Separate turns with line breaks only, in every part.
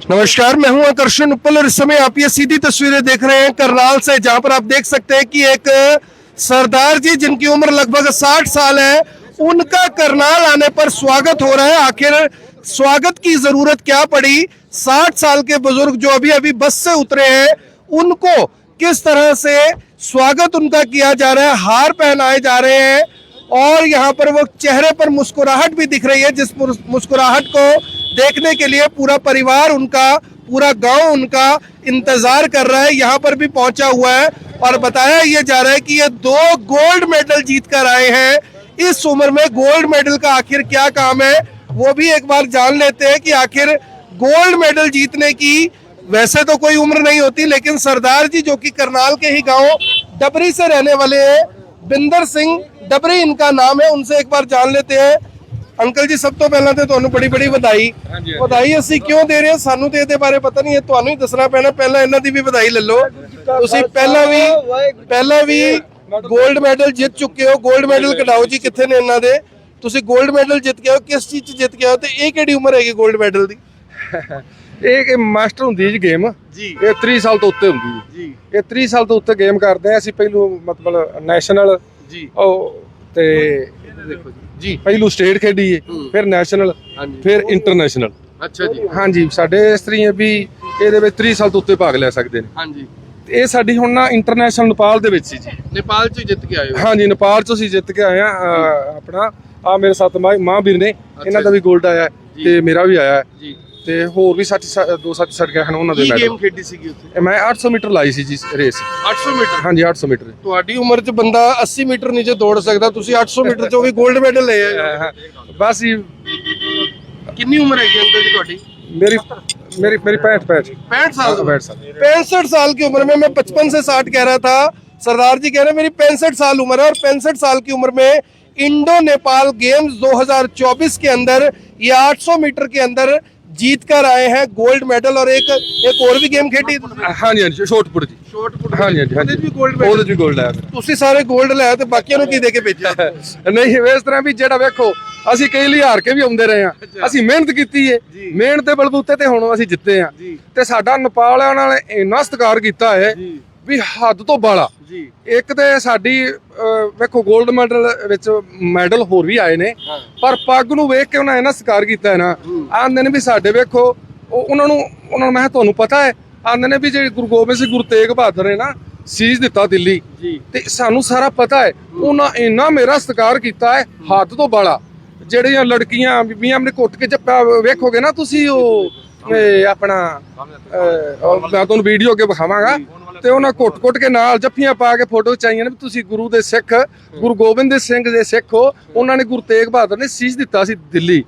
नमस्कार, मैं हूं आकर्षण उपल और इस समय आप ये सीधी तस्वीरें देख रहे हैं करनाल से, जहां पर आप देख सकते हैं कि एक सरदार जी जिनकी उम्र लगभग 60 साल है, उनका करनाल आने पर स्वागत हो रहा है। आखिर स्वागत की जरूरत क्या पड़ी? 60 साल के बुजुर्ग जो अभी अभी बस से उतरे हैं, उनको किस तरह से स्वागत उनका किया जा रहा है, हार पहनाए जा रहे हैं और यहाँ पर वो चेहरे पर मुस्कुराहट भी दिख रही है, जिस मुस्कुराहट को देखने के लिए पूरा परिवार उनका, पूरा गांव उनका इंतजार कर रहा है। यहाँ पर भी पहुंचा हुआ है और बताया ये जा रहा है कि ये 2 गोल्ड मेडल जीत कर आए हैं। इस उम्र में गोल्ड मेडल का आखिर क्या काम है, वो भी एक बार जान लेते हैं कि आखिर गोल्ड मेडल जीतने की वैसे तो कोई उम्र नहीं होती, लेकिन सरदार जी जो कि करनाल के ही गांव डबरी से रहने वाले हैं, बिंदर सिंह डबरी इनका नाम है, उनसे एक बार जान लेते हैं। अंकल जी, सब तो पहला तो ਤੁਹਾਨੂੰ बड़ी बड़ी ਵਧਾਈ। ਵਧਾਈ ਅਸੀਂ ਕਿਉਂ ਦੇ ਰਹੇ ਹਾਂ, ਸਾਨੂੰ ਤੇ ਇਹਦੇ ਬਾਰੇ ਪਤਾ ਨਹੀਂ ਹੈ, ਤੁਹਾਨੂੰ ਹੀ ਦੱਸਣਾ ਪੈਣਾ। ਪਹਿਲਾਂ ਇਹਨਾਂ ਦੀ ਵੀ ਵਧਾਈ ਲੈ ਲਓ। ਤੁਸੀਂ ਪਹਿਲਾਂ ਵੀ 골ਡ ਮੈਡਲ ਜਿੱਤ ਚੁੱਕੇ ਹੋ। 골ਡ ਮੈਡਲ ਕਢਾਓ ਜੀ, ਕਿੱਥੇ ਨੇ ਇਹਨਾਂ ਦੇ? ਤੁਸੀਂ 골ਡ ਮੈਡਲ ਜਿੱਤ ਕੇ ਆਓ, ਕਿਸ ਚੀਜ਼ 'ਚ ਜਿੱਤ ਕੇ ਆਓ ਤੇ ਇਹ ਕਿਹੜੀ ਉਮਰ ਹੈਗੀ 골ਡ ਮੈਡਲ ਦੀ?
ਇਹ ਮਾਸਟਰ ਹੁੰਦੀ ਜੀ ਗੇਮ ਜੀ। ਇਹ 30 ਸਾਲ ਤੋਂ ਉੱਤੇ ਹੁੰਦੀ ਜੀ। ਇਹ 30 ਸਾਲ ਤੋਂ ਉੱਤੇ ਗੇਮ ਕਰਦੇ ਆ ਅਸੀਂ। ਪਹਿਲੂ ਮਤਲਬ ਨੈਸ਼ਨਲ ਜੀ, ਉਹ ਤੇ ਦੇਖੋ ਜੀ, ਪਹਿਲੂ ਸਟੇਟ ਖੇਡੀ ਹੈ, ਫਿਰ ਨੈਸ਼ਨਲ, ਫਿਰ ਇੰਟਰਨੈਸ਼ਨਲ। ਅੱਛਾ ਜੀ। ਹਾਂਜੀ, ਸਾਡੇ ਇਸ ਤਰੀਕੇ ਵੀ ਇਹਦੇ ਵਿੱਚ 30 ਸਾਲ ਤੋਂ ਉੱਤੇ ਭਾਗ ਲੈ ਸਕਦੇ ਨੇ। ਹਾਂਜੀ, ਇਹ ਸਾਡੀ ਹੁਣ ਨਾ ਇੰਟਰਨੈਸ਼ਨਲ ਨੇਪਾਲ ਦੇ ਵਿੱਚ ਸੀ ਜੀ। ਨੇਪਾਲ ਚ ਜਿੱਤ ਕੇ ਆਏ ਹੋ? ਹਾਂਜੀ, ਨੇਪਾਲ ਚ ਅਸੀਂ ਜਿੱਤ ਕੇ ਆਏ ਆ। ਆਪਣਾ ਆ ਮੇਰੇ ਸਾਥ ਮਾਹਵੀਰ ਨੇ, ਇਹਨਾਂ ਦਾ ਵੀ 골ਡ ਆਇਆ ਤੇ ਮੇਰਾ ਵੀ ਆਇਆ ਜੀ। ਤੇ ਹੋਰ ਵੀ 2 ਸਾਥੀ ਛੱਡ ਗਏ ਹਨ ਉਹਨਾਂ ਦੇ ਮੈਡਲ। ਕੀ ਗੇਮ ਖੇਡੀ ਸੀਗੀ ਉੱਥੇ? ਮੈਂ 800 ਮੀਟਰ ਲਾਈ ਸੀ ਜੀ ਰੇਸ। 800 ਮੀਟਰ? ਹਾਂਜੀ, 800 ਮੀਟਰ।
ਤੁਹਾਡੀ ਉਮਰ 'ਚ ਬੰਦਾ 80 ਮੀਟਰ ਨੀਚੇ ਦੌੜ ਸਕਦਾ, ਤੁਸੀਂ 800 ਮੀਟਰ 'ਚੋਂ ਵੀ 골ਡ ਮੈਡਲ ਲੈ ਆਏ।
ਬਸ ਜੀ।
ਕਿੰਨੀ ਉਮਰ ਹੈਗੀ ਅੰਕਲ ਜੀ ਤੁਹਾਡੀ?
मेरी 65
साल 65 साल की उम्र में मैं 55 से 60 कह रहा था, सरदार जी कह रहे हैं मेरी 65 साल उम्र है। और 65 साल की उम्र में इंडो नेपाल गेम्स 2024 के अंदर ये 800 मीटर के अंदर जीत कर आए हैं गोल्ड मेडल। और एक और भी गेम खेडी?
हाँ जी, शॉटपुट जी। शॉटपुट, हाँ जी, हाँ जी, भी गोल्ड आया।
ਤੁਸੀਂ ਸਾਰੇ 골ਡ ਲਿਆ ਤੇ ਬਾਕੀਆਂ ਨੂੰ ਕੀ ਦੇ ਕੇ ਭੇਜਿਆ?
ਨਹੀਂ, ਇਸ ਤਰ੍ਹਾਂ ਵੀ ਜਿਹੜਾ ਵੇਖੋ, ਅਸੀਂ ਕਈ ਲਈ ਹਾਰ ਕੇ ਵੀ ਆਉਂਦੇ ਰਹੇ ਆ। ਅਸੀਂ ਮਿਹਨਤ ਕੀਤੀ ਹੈ, ਮਿਹਨਤ ਦੇ ਬਲਬੂਤੇ ਤੇ ਹੁਣ ਅਸੀਂ ਜਿੱਤੇ ਆ। ਤੇ ਸਾਡਾ ਨੇਪਾਲ ਵਾਲਿਆਂ ਨਾਲ ਇੰਨਾ ਸਤਿਕਾਰ ਕੀਤਾ ਹੈ ਵੀ ਹੱਦ ਤੋਂ ਬਾਲਾ। ਇੱਕ ਤੇ ਸਾਡੀ ਵੇਖੋ 골ਡ ਮੈਡਲ ਵਿੱਚ ਮੈਡਲ ਹੋਰ ਵੀ ਆਏ ਨੇ, ਪਰ ਪੱਗ ਨੂੰ ਵੇਖ ਕੇ ਉਹਨਾਂ ਇਹਨਾਂ ਸਤਿਕਾਰ ਕੀਤਾ ਹੈ ਨਾ। ਆਂਦੇ ਨੇ ਵੀ ਸਾਡੇ ਵੇਖੋ ਉਹਨਾਂ ਨੂੰ ਮੈਂ ਤੁਹਾਨੂੰ ਪਤਾ ਹੈ, ਆਂਦੇ ਨੇ ਵੀ ਜਿਹੜੇ ਗੁਰੂ ਗੋਬਿੰਦ ਸਿੰਘ, ਗੁਰੂ ਤੇਗ ਬਹਾਦਰ ਨੇ ਨਾ ਸੀਸ ਦਿੱਤਾ ਦਿੱਲੀ, ਤੇ ਸਾਨੂੰ ਸਾਰਾ ਪਤਾ ਹੈ। ਉਹਨਾਂ ਇੰਨਾ ਮੇਰਾ ਸਤਿਕਾਰ ਕੀਤਾ ਹੈ ਹੱਦ ਤੋਂ ਬਾਲਾ। ਜਿਹੜੀਆਂ ਲੜਕੀਆਂ ਬੀਬੀਆਂ ਆਪਣੇ ਘੁੱਟ ਕੇ ਚੱਪਾ ਵੇਖੋਗੇ ਨਾ ਤੁਸੀਂ, ਉਹ ਆਪਣਾ ਮੈਂ ਤੁਹਾਨੂੰ ਵੀਡੀਓ ਅੱਗੇ ਵਿਖਾਵਾਂਗਾ, ਤੇ ਉਹਨਾਂ ਘੁੱਟ ਕੇ ਨਾਲ ਜੱਫੀਆਂ ਪਾ ਕੇ ਫੋਟੋ ਖਿਚਾਈਆਂ ਨੇ ਵੀ ਤੁਸੀਂ ਗੁਰੂ ਦੇ ਸਿੱਖ, ਗੁਰੂ ਗੋਬਿੰਦ ਸਿੰਘ ਦੇ ਸਿੱਖ ਹੋ। ਉਹਨਾਂ ਨੇ, ਗੁਰੂ ਤੇਗ ਬਹਾਦਰ ਨੇ ਸੀਸ ਦਿੱਤਾ ਸੀ ਦਿੱਲੀ,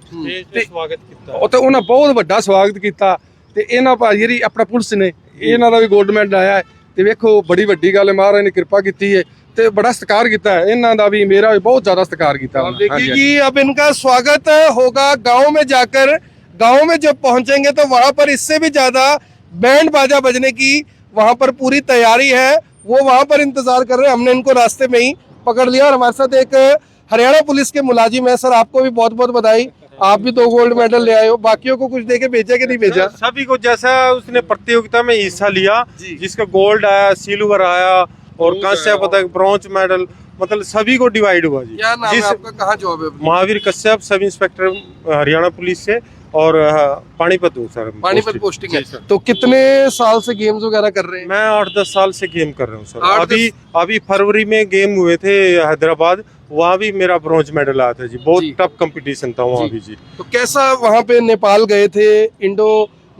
ਤੇ ਸਵਾਗਤ ਕੀਤਾ, ਤੇ ਉਹਨਾਂ ਬਹੁਤ ਵੱਡਾ ਸਵਾਗਤ ਕੀਤਾ। ਤੇ ਇਹਨਾਂ ਭਾਜੀ ਜਿਹੜੀ ਆਪਣਾ ਪੁਲਿਸ ਨੇ, ਇਹਨਾਂ ਦਾ ਵੀ 골ਡ ਮੈਡਲ ਆਇਆ ਹੈ। ਤੇ ਵੇਖੋ ਬੜੀ ਵੱਡੀ ਗੱਲ ਹੈ, ਮਹਾਰਾਜ ਨੇ ਕਿਰਪਾ ਕੀਤੀ ਹੈ ਤੇ ਬੜਾ ਸਤਿਕਾਰ ਕੀਤਾ ਹੈ ਇਹਨਾਂ ਦਾ ਵੀ, ਮੇਰਾ ਵੀ ਬਹੁਤ ਜ਼ਿਆਦਾ ਸਤਿਕਾਰ ਕੀਤਾ।
देखिए कि अब इनका स्वागत होगा गांव में जाकर। गांव में जब पहुंचेंगे तो वहां पर इससे भी ज्यादा बैंड बाजा बजने की वहां पर पूरी तैयारी है। वो वहां पर इंतजार कर रहे हैं, हमने इनको रास्ते में ही पकड़ लिया। और हमारे साथ एक हरियाणा पुलिस के मुलाजिम है। सर, आपको भी बहुत बहुत बधाई, आप भी 2 गोल्ड मेडल ले आए हो। बाकियों को कुछ देके भेजा कि नहीं भेजा?
सभी को जैसा उसने प्रतियोगिता में हिस्सा लिया, जिसका गोल्ड आया, सिल्वर आया और कांस्य पदक, ब्रॉन्ज मेडल, मतलब सभी को डिवाइड हुआ जी।
क्या नाम है आपका, कहाँ जॉब है?
Mahavir Kashyap, sub inspector Haryana police से, और पानीपत हूँ सर।
पानीपत पोस्टिंग है। तो कितने साल से गेम्स वगैरह कर रहे हैं?
मैं 8-10 साल से गेम कर रहा हूँ सर। अभी फरवरी में गेम हुए थे हैदराबाद, वहाँ भी मेरा ब्रॉन्ज मेडल आया था जी। बहुत टफ कंपटीशन था वहाँ भी जी।
तो कैसा, वहाँ पे नेपाल गए थे, इंडो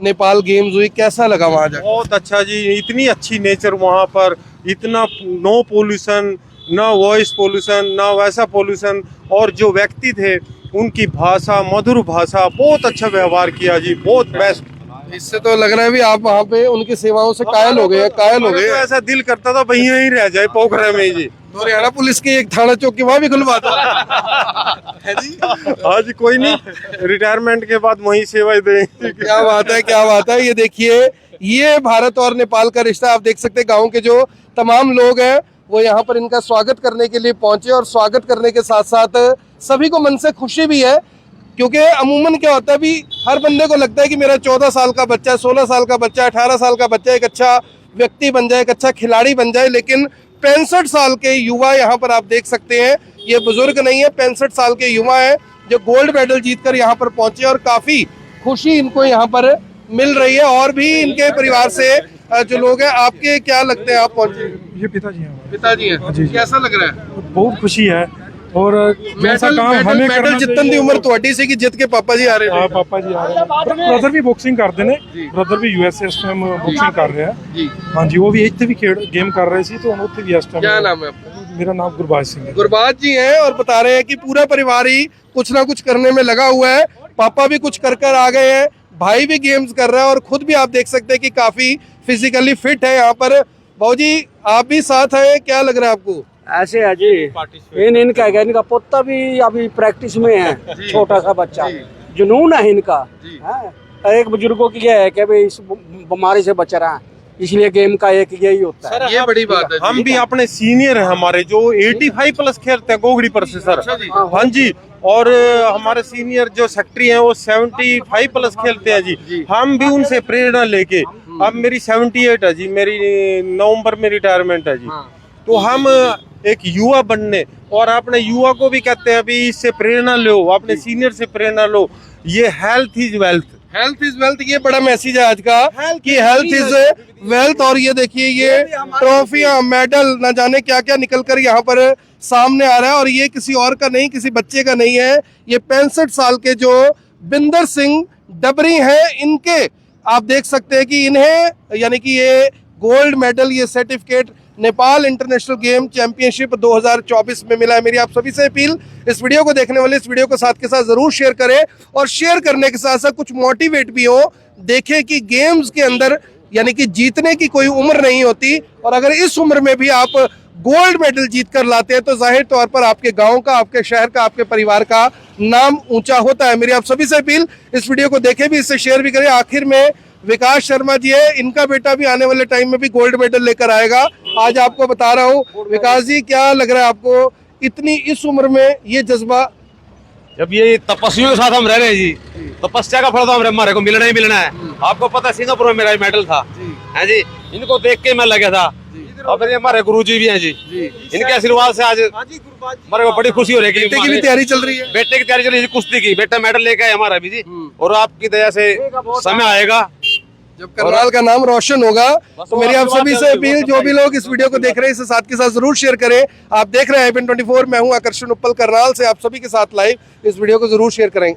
नेपाल गेम्स हुई, कैसा लगा वहाँ जाकर?
बहुत अच्छा जी, इतनी अच्छी नेचर वहाँ पर, इतना नो पोल्यूशन, ना वॉइस पोल्यूशन, ना वैसा पोल्यूशन। और जो व्यक्ति थे उनकी भाषा, मधुर भाषा, बहुत अच्छा व्यवहार किया जी, बहुत बेस्ट।
इससे तो लग रहा है भी आप वहाँ पे उनकी सेवाओं से कायल हो गए, कायल हो गए।
तो ऐसा दिल करता था वहीं ही रह जाए, पोखरा में जी।
तो हरियाणा पुलिस की एक थाना चौकी वहाँ भी खुलवा दो। है जी?
हाँ जी, कोई नहीं, रिटायरमेंट के बाद वहीं सेवा दें।
क्या बात है, क्या बात है। ये देखिए, ये भारत और नेपाल का रिश्ता आप देख सकते हैं। गाँव के जो तमाम लोग हैं वो यहाँ पर इनका स्वागत करने के लिए पहुंचे, और स्वागत करने के साथ साथ सभी को मन से खुशी भी है। क्योंकि अमूमन क्या होता है, अभी हर बंदे को लगता है कि मेरा 14 साल का बच्चा, 16 साल का बच्चा, 18 साल का बच्चा एक अच्छा व्यक्ति बन जाए, एक अच्छा खिलाड़ी बन जाए, लेकिन 65 साल के युवा यहाँ पर आप देख सकते हैं, ये बुजुर्ग नहीं है, 65 साल के युवा हैं जो गोल्ड मेडल जीतकर यहाँ पर पहुंचे और काफी खुशी इनको यहाँ पर मिल रही है। और भी इनके परिवार से जो लोग हैं, आपके क्या लगते हैं, आप पहुंचे?
ये पिताजी हैं हमारे।
पिताजी हैं,
जी।
कैसा लग रहा है?
बहुत खुशी है और जैसा काम हमें करना
मेडल जितन दी उम्र ਤੁਹਾਡੀ ਸੀ ਕਿ ਜਿੱਤ ਕੇ ਪਾਪਾ ਜੀ ਆ ਰਹੇ
हाँ
ਨੇ।
पापा जी आ रहे हैं। ब्रदर भी बॉक्सिंग करते ने, ब्रदर भी यूएसए इस टाइम बॉक्सिंग कर रहे हैं।
जी,
हाँ जी, वो भी ਇੱਥੇ ਵੀ ਖੇਡ गेम कर रहे सी तो हम ਉੱਥੇ भी इस टाइम।
क्या नाम है आपका?
मेरा नाम गुरबाज सिंह है।
गुरबाज जी हैं और बता रहे हैं कि पूरा परिवार ही कुछ ना कुछ करने में लगा हुआ है। पापा भी कुछ कर आ गए हैं, भाई भी गेम्स कर रहा है और खुद भी आप देख सकते हैं कि काफी फिजिकली फिट है यहाँ पर। बाबूजी आप भी साथ हैं, क्या लग रहा है आपको?
ऐसे है जी, इनका पोता भी अभी प्रैक्टिस में है, छोटा सा बच्चा, जुनून है इनका। हाँ, एक बुजुर्गों की ये है कि भाई इस बीमारी से बच रहा है, इसलिए गेम का एक यही होता है।
ये बड़ी बात है।
हम भी अपने सीनियर हैं हमारे जो 85 प्लस खेलते हैं गोगड़ी पर से सर। हाँ जी, और हमारे सीनियर जो सेक्रेटरी हैं वो 75 प्लस खेलते हैं जी। हम भी उनसे प्रेरणा लेके, अब मेरी 78 है जी, मेरी नवंबर में रिटायरमेंट है जी। तो हम एक युवा बनने और अपने युवा को भी कहते हैं अभी इससे प्रेरणा लो, अपने सीनियर से प्रेरणा लो। ये health is wealth,
health is wealth, ये बड़ा मैसेज है आज का कि हेल्थ इज वेल्थ। और ये देखिए, ये ट्रॉफियां, मेडल, न जाने क्या क्या निकल कर यहाँ पर सामने आ रहा है। और ये किसी और का नहीं, किसी बच्चे का नहीं है, ये 65 साल के जो बिंदर सिंह डबरी हैं, इनके आप देख सकते हैं कि इन्हें यानी कि ये गोल्ड मेडल, ये certificate Nepal international game championship 2024 में मिला है। मेरी आप सभी से अपील, इस वीडियो को देखने वाले इस वीडियो को साथ के साथ जरूर शेयर करें और शेयर करने के साथ साथ कुछ मोटिवेट भी हो। देखें कि गेम्स के अंदर यानी कि जीतने की कोई उम्र नहीं होती, और अगर इस उम्र में भी आप गोल्ड मेडल जीत कर लाते हैं तो जाहिर तौर पर आपके गांव का, आपके शहर का, आपके परिवार का नाम ऊंचा होता है। मेरी आप सभी से अपील, इस वीडियो को देखें भी, इससे शेयर भी करें। आखिर में विकास शर्मा जी है, इनका बेटा भी आने वाले टाइम में भी गोल्ड मेडल लेकर आएगा। आज आपको बता रहा हूँ, विकास जी क्या लग रहा है आपको, इतनी इस उम्र में ये जज्बा?
जब ये तपस्वियों के साथ हम रह रहे हैं जी, तपस्या का फल तो हमारे को मिलना ही मिलना है। आपको पता है सिंगापुर में मेरा मेडल था, है जी, इनको देख के मैं लगा था। और फिर हमारे गुरुजी भी हैं जी, इनके आशीर्वाद से आज हमारे को बड़ी खुशी हो रही है।
बेटे की भी तैयारी चल रही है?
बेटे की तैयारी चल रही है, कुश्ती की। बेटा मेडल लेके आए हमारा भी जी, और आपकी दया से समय आएगा
जब करनाल का नाम रोशन होगा। तो मेरी आप सभी से अपील, जो भी लोग इस वीडियो को देख रहे हैं इसे साथ के साथ जरूर शेयर करें। आप देख रहे हैं IPN24, मैं हूं आकर्षण उप्पल करनाल से, आप सभी के साथ लाइव। इस वीडियो को जरूर शेयर करें।